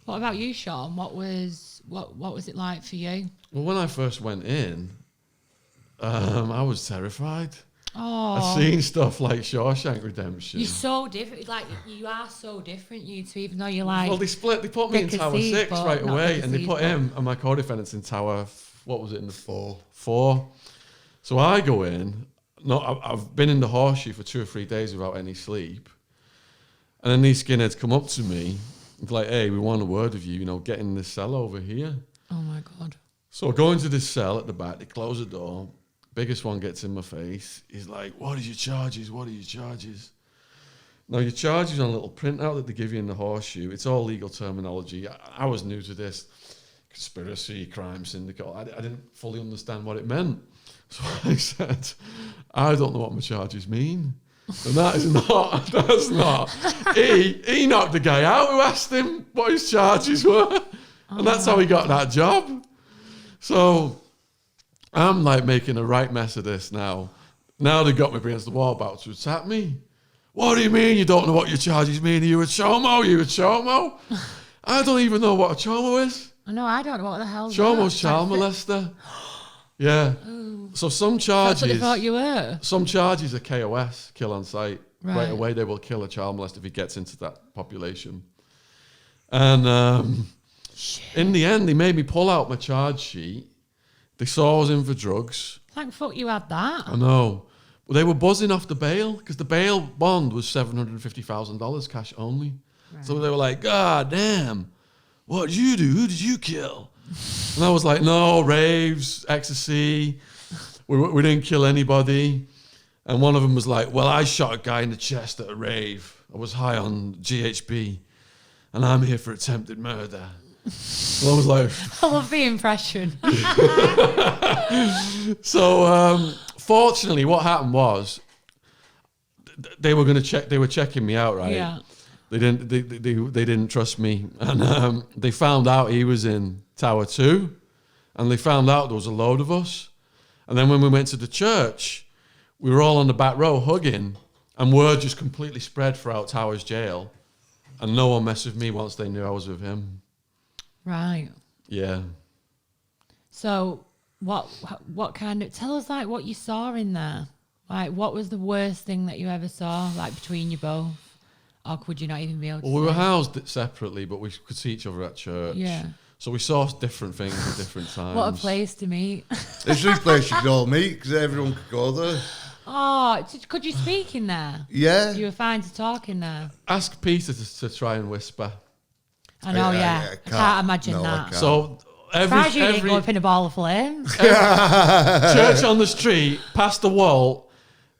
What about you, Shaun? What was what was it like for you? Well, when I first went in, I was terrified. Oh, I've seen stuff like Shawshank Redemption. you're so different. Like you are so different, you two. Even though you're like, Well, they put me in Tower 6 right away, and they put him and my co-defendants in Tower, what was it, in the 4. So I go in, I've been in the horseshoe for 2 or 3 days without any sleep, and then these skinheads come up to me, and like, hey, we want a word of you, get in this cell over here. oh my God. So I go into this cell at the back, they close the door, biggest one gets in my face, he's like, what are your charges, Now, your charges on a little printout that they give you in the horseshoe. It's all legal terminology. I was new to this. Conspiracy, crime syndicate. I didn't fully understand what it meant. So I said, I don't know what my charges mean. And that's not. He knocked the guy out who asked him what his charges were. And that's how he got that job. So I'm like making a right mess of this now. Now they got me against the wall about to attack me. What do you mean you don't know what your charges mean? Are you a chomo? I don't even know what a chomo is. No, I don't know what the hell. Chomo's child molester. Yeah. Ooh. So some charges. That's what they thought you were. Some charges are KOS, kill on sight. Right away they will kill a child molester if he gets into that population. And in the end, they made me pull out my charge sheet. They saw I was in for drugs. Thank fuck you had that. I know. Well, they were buzzing off the bail because the bail bond was $750,000 cash only. Right. So they were like, God damn, what did you do? Who did you kill? And I was like, no, raves, ecstasy. We didn't kill anybody. And one of them was like, well, I shot a guy in the chest at a rave. I was high on GHB. And I'm here for attempted murder. And I was like... I love the impression. So... fortunately, what happened was they were going to check. They were checking me out, right? Yeah. They didn't trust me, and they found out he was in Tower 2, and they found out there was a load of us. And then when we went to the church, we were all on the back row hugging, and word just completely spread throughout Towers Jail, and no one messed with me once they knew I was with him. Right. Yeah. So. What kind of, tell us like what you saw in there. Like what was the worst thing that you ever saw, like between you both? Or would you not even be able to Well, we were say? housed separately, but we could see each other at church. Yeah. So we saw different things at different times. What a place to meet. It's this place you could all meet because everyone could go there. Oh, could you speak in there? Yeah. You were fine to talk in there. Ask Peter to try and whisper. I know, I can't imagine that. Can't. So Surprised you didn't go up in a ball of flames. church on the street, past the wall,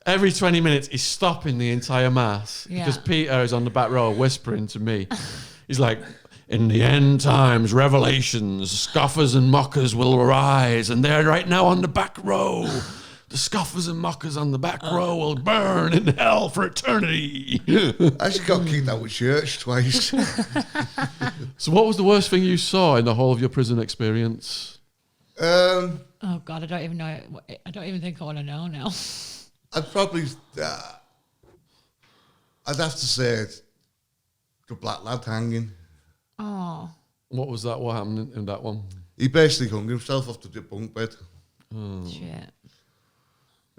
every 20 minutes he's stopping the entire mass because Peter is on the back row whispering to me. He's like, in the end times, revelations, scoffers and mockers will arise, and they're right now on the back row. The scoffers and mockers on the back row will burn in hell for eternity. I actually got kicked out of church twice. So what was the worst thing you saw in the whole of your prison experience? Oh God, I don't even know. I don't even think I want to know now. I'd probably, I'd have to say the black lad hanging. Oh. What was that? What happened in that one? He basically hung himself off the bunk bed. Oh. Shit.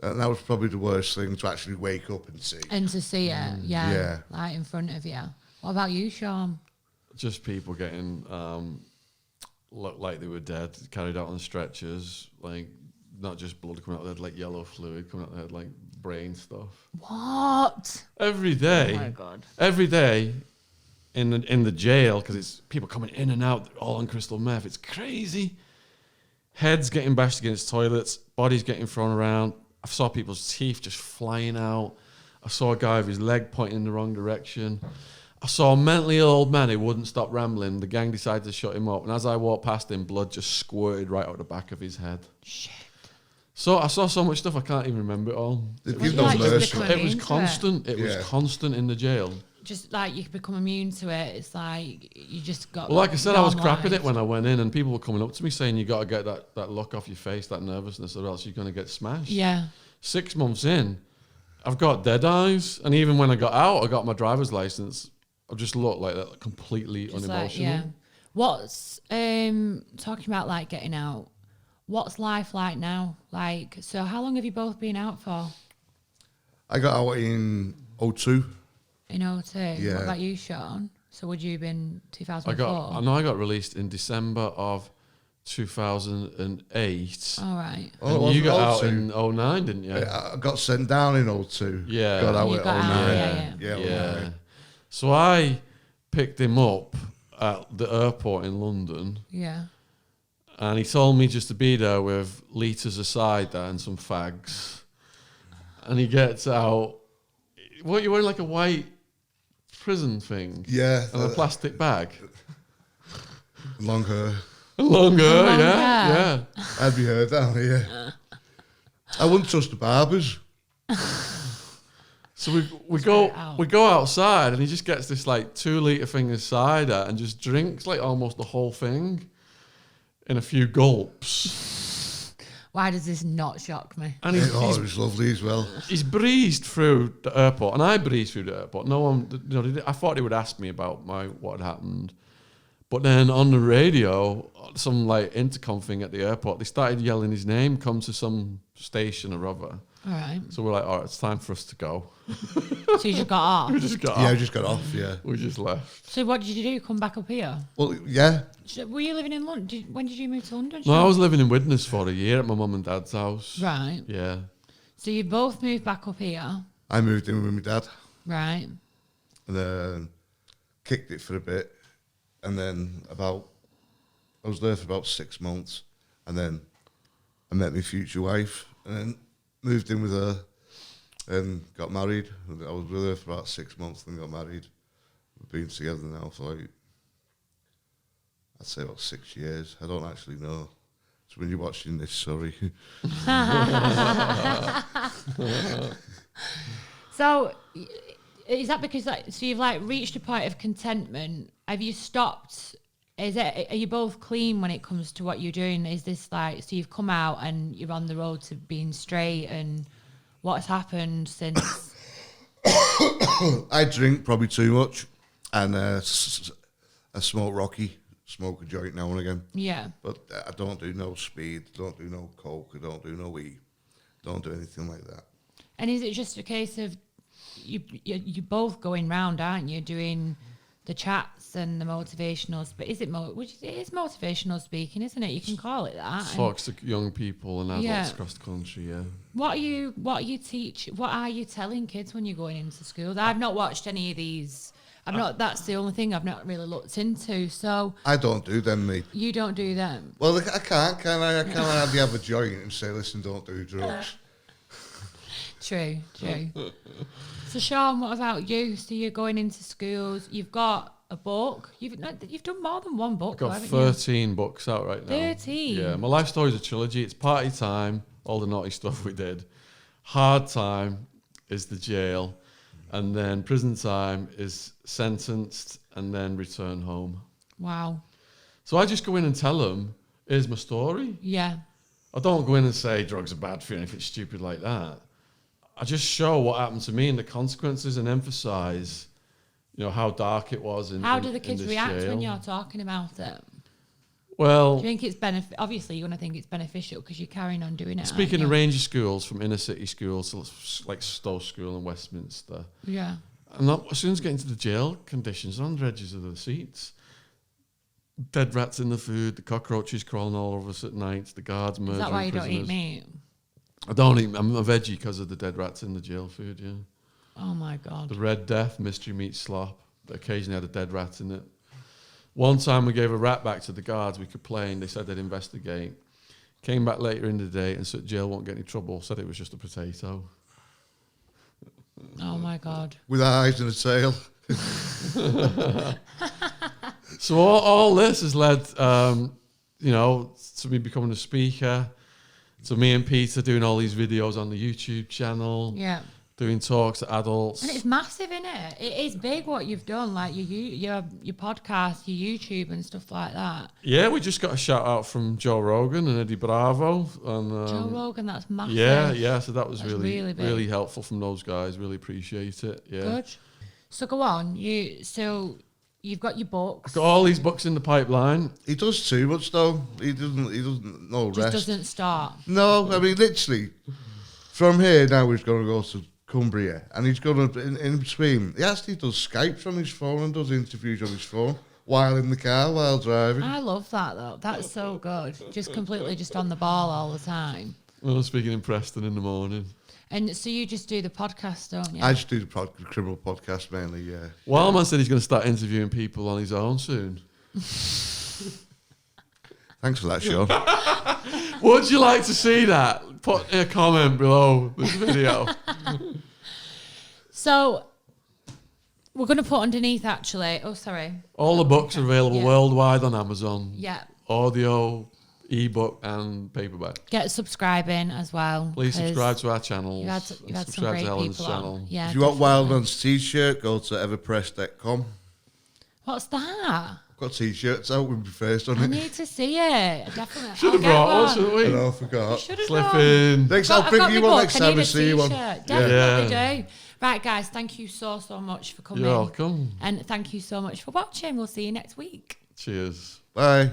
And that was probably the worst thing to actually wake up and see. And to see it, Yeah. like in front of you. What about you, Shaun? Just people getting looked like they were dead, carried out on stretchers, like not just blood coming out of their head, like yellow fluid coming out of their head, like brain stuff. What? Every day. Oh my God. Every day in the jail, because it's people coming in and out, all on crystal meth. It's crazy. Heads getting bashed against toilets, bodies getting thrown around. I saw people's teeth just flying out. I saw a guy with his leg pointing in the wrong direction. I saw a mentally ill old man who wouldn't stop rambling. The gang decided to shut him up. And as I walked past him, blood just squirted right out the back of his head. Shit. So I saw so much stuff, I can't even remember it all. It Was was it like no just mercy. becoming It was into constant. It Yeah. was constant in the jail. Just like you could become immune to it. It's like you just got. Well, like I said, I was crap at it normalised. when I went in, and people were coming up to me saying, you got to get that look off your face, that nervousness, or else you're going to get smashed. Yeah. 6 months in, I've got dead eyes. And even when I got out, I got my driver's license. I just looked like that, completely Just unemotional. like, yeah. What's talking about like getting out? What's life like now? Like, so how long have you both been out for? I got out in 02. In 02? Yeah. What about you, Shaun? So would you have been 2004? I got released in December of 2008. All right. And you got out in 09, didn't you? I got sent down in 02. Yeah. Got out You in got 09. out, Yeah. Yeah. 09. So I picked him up at the airport in London, Yeah. and he told me just to be there with litres of cider and some fags. And he gets out. What, you're wearing like a white prison thing? Yeah. And a plastic bag? Long hair. Longer, Long yeah, hair. yeah. I'd be heard down here. I wouldn't trust the barbers. So we go outside, and he just gets this like 2 litre thing of cider and just drinks like almost the whole thing in a few gulps. Why does this not shock me? And It was lovely as well. he's breezed through the airport, and I breezed through the airport. No one, I thought he would ask me about what had happened, but then on the radio, some like intercom thing at the airport, they started yelling his name, "Come to some station or other." All right. So we're like, "All right, it's time for us to go." So you just got off. We just got Yeah, I off. just got off, yeah. We just left. So what did you do? Come back up here? Well, yeah. Were you living in London? When did you move to London? No, I Shaun? was living in Widnes for a year at my mum and dad's house. Right. Yeah. So you both moved back up here. I moved in with my dad Right. and then kicked it for a bit. And then I was there for about 6 months. And then I met my future wife and then moved in with her and got married. I was with her for about 6 months and got married. We've been together now for like, I'd say about 6 years. I don't actually know. So when you're watching this, sorry. So is that because so you've like reached a point of contentment? Have you stopped? Are you both clean when it comes to what you're doing? Is this like, so you've come out and you're on the road to being straight, and what's happened since? I drink probably too much and I smoke Rocky, smoke a joint now and again. Yeah. But I don't do no speed, don't do no coke, I don't do no weed, don't do anything like that. And is it just a case of you both going round, aren't you, doing the chats and the motivational? But is it it is motivational speaking, isn't it? You can call it that. Talks to young people and adults Yeah. across the country, yeah. What are you telling kids when you're going into schools? I've not watched any of these. That's the only thing I've not really looked into. So I don't do them, mate. you don't do them. Well, I can't, can I? I can't hardly have a joint and say, listen, don't do drugs. True. So Shaun, what about you? So you're going into schools. You've got a book. You've done more than one book. I've got haven't 13 books out right now. 13? Yeah, my life story is a trilogy. It's party time, all the naughty stuff we did. Hard time is the jail. And then prison time is sentenced and then return home. you? Wow. So I just go in and tell them, here's my story. Yeah. I don't go in and say drugs are bad for you or anything stupid like that. I just show what happened to me and the consequences and emphasise, how dark it was. How do the kids this react jail. when you're talking about it? Well, Do you think it's obviously you're going to think it's beneficial because you're carrying on doing it. speaking aren't of you? range of schools, from inner city schools to like Stowe School and Westminster, Yeah. and as soon as getting to the jail conditions, on the edges of the seats, dead rats in the food, the cockroaches crawling all over us at night, the guards murdering Is that why you don't prisoners. eat meat? I don't eat. I'm a veggie because of the dead rats in the jail food. Yeah, Oh my God. the Red Death mystery meat slop that occasionally had a dead rat in it. One time we gave a rat back to the guards. We could play, and they said they'd investigate. Came back later in the day and said jail won't get any trouble. Said it was just a potato. Oh my God. With eyes and a tail. So all this has led, to me becoming a speaker, to me and Peter doing all these videos on the YouTube channel, Yeah. doing talks to adults. And it's massive, isn't it? It is big what you've done, like your podcast, your YouTube and stuff like that. Yeah, we just got a shout out from Joe Rogan and Eddie Bravo. And, Joe Rogan, that's massive. Yeah. So that was That's really, really big. really helpful from those guys. Really appreciate it. Yeah. Good. So go on. you've got your books. I've got all these books in the pipeline. He does too much though. He doesn't no Just rest. doesn't stop. No, I mean literally from here now he's going to go to Cumbria and he's going to in between. He actually does Skypes on his phone and does interviews on his phone while in the car while driving. I love that though. That's so good. Just completely just on the ball all the time. Well, I'm speaking in Preston in the morning. And so you just do the podcast, don't you? I just do the criminal podcast mainly. Yeah. Wildman said he's going to start interviewing people on his own soon. Thanks for that, Shaun. Would you like to see that? Put a comment below this video. So we're going to put underneath actually. Oh, sorry. All the books are available worldwide on Amazon. Yeah. Audio, ebook, and paperback. Get subscribing as well. Please subscribe to our channels. You've had some Subscribe great to Helen's people channel. on. Yeah, If you want Wildman's t-shirt, go to everpress.com. What's that? I've got t-shirts out with my face on I it. need to see it. Definitely. Should have brought one, shouldn't I we? know, I forgot. Slip in. Next, I'll bring you one next time I see you one. Definitely do. Right, guys, thank you so much for coming. You're welcome. And thank you so much for watching. We'll see you next week. Cheers. Bye.